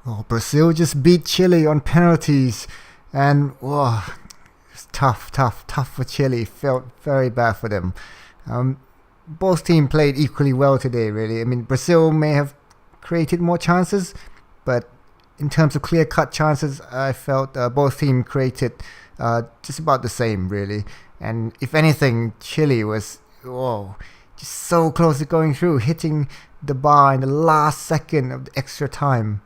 Oh, Brazil just beat Chile on penalties, and whoa, it's tough for Chile. Felt very bad for them. Um, both teams played equally well today, really. I mean, Brazil may have created more chances, but in terms of clear-cut chances, I felt both teams created just about the same, really. And if anything, Chile was whoa, just so close to going through, hitting the bar in the last second of the extra time.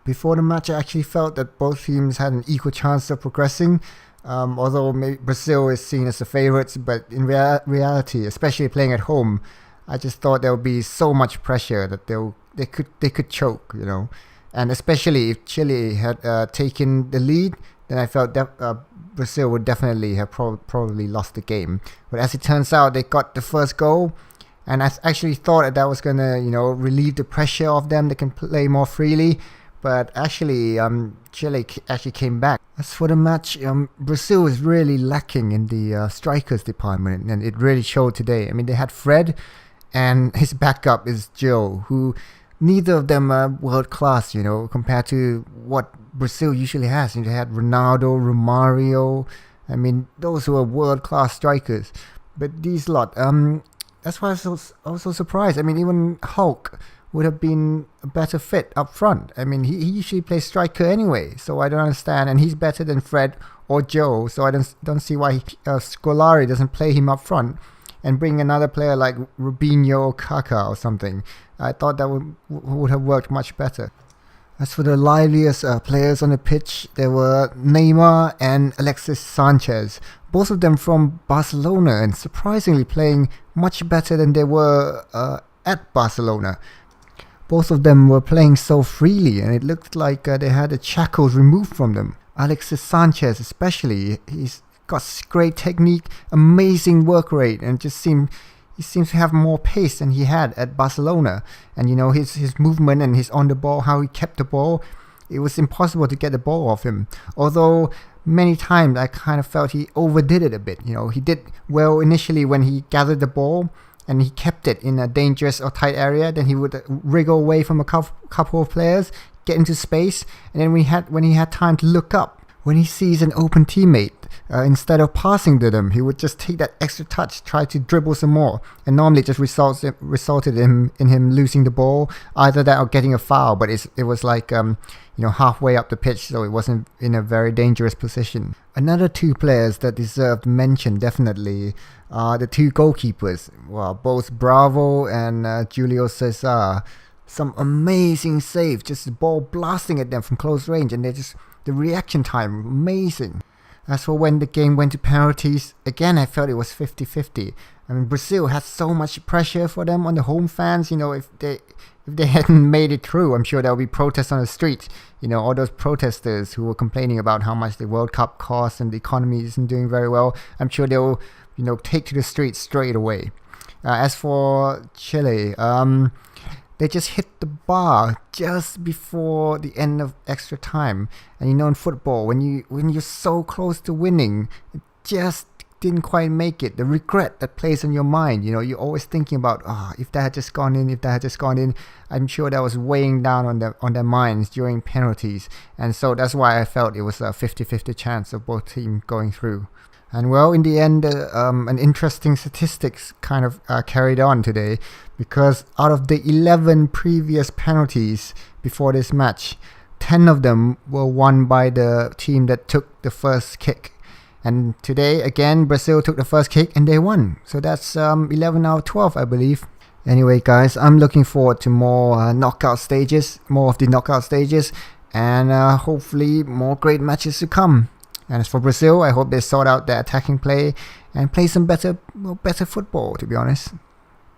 Before the match, I actually felt that both teams had an equal chance of progressing. Although Brazil is seen as the favourites, but in reality, especially playing at home, I just thought there would be so much pressure that they could choke, And especially if Chile had taken the lead, then I felt that Brazil would definitely have probably lost the game. But as it turns out, they got the first goal, and I actually thought that was gonna, relieve the pressure of them. They can play more freely. But actually, Chile actually came back. As for the match, Brazil is really lacking in the strikers department, and it really showed today. I mean, they had Fred, and his backup is Joe, who neither of them are world class, compared to what Brazil usually has. They had Ronaldo, Romario. I mean, those who are world class strikers. But these lot, that's why I was so surprised. I mean, even Hulk would have been a better fit up front. I mean, he usually plays striker anyway, so I don't understand. And he's better than Fred or Joe, so I don't see why Scolari doesn't play him up front and bring another player like Rubinho or Kaká or something. I thought that would have worked much better. As for the liveliest players on the pitch, there were Neymar and Alexis Sanchez, both of them from Barcelona, and surprisingly playing much better than they were at Barcelona. Both of them were playing so freely, and it looked like they had the shackles removed from them. Alexis Sanchez especially, he's got great technique, amazing work rate, and he seems to have more pace than he had at Barcelona. And his movement and his on the ball, how he kept the ball, it was impossible to get the ball off him. Although many times I kind of felt he overdid it a bit. He did well initially when he gathered the ball and he kept it in a dangerous or tight area. Then he would wriggle away from a couple of players, get into space, and then when he had time to look up, when he sees an open teammate, instead of passing to them, he would just take that extra touch, try to dribble some more, and normally it just resulted in him losing the ball, either that or getting a foul. But it was like halfway up the pitch, so it wasn't in a very dangerous position. Another two players that deserved mention definitely are the two goalkeepers. Well, both Bravo and Julio Cesar. Some amazing save, just the ball blasting at them from close range, and the reaction time, amazing. As for when the game went to penalties, again I felt it was 50-50. I mean, Brazil had so much pressure for them on the home fans. If they hadn't made it through, I'm sure there would be protests on the street. All those protesters who were complaining about how much the World Cup costs and the economy isn't doing very well. I'm sure they'll, take to the streets straight away. As for Chile, they just hit the bar just before the end of extra time. And in football, when you're so close to winning, it just didn't quite make it. The regret that plays on your mind, you're always thinking about, if that had just gone in, I'm sure that was weighing down on their minds during penalties. And so that's why I felt it was a 50-50 chance of both teams going through. And well, in the end, an interesting statistics kind of carried on today, because out of the 11 previous penalties before this match, 10 of them were won by the team that took the first kick. And today, again, Brazil took the first kick and they won. So that's 11 out of 12, I believe. Anyway, guys, I'm looking forward to more of the knockout stages, and hopefully more great matches to come. And as for Brazil, I hope they sort out their attacking play and play some better football, to be honest.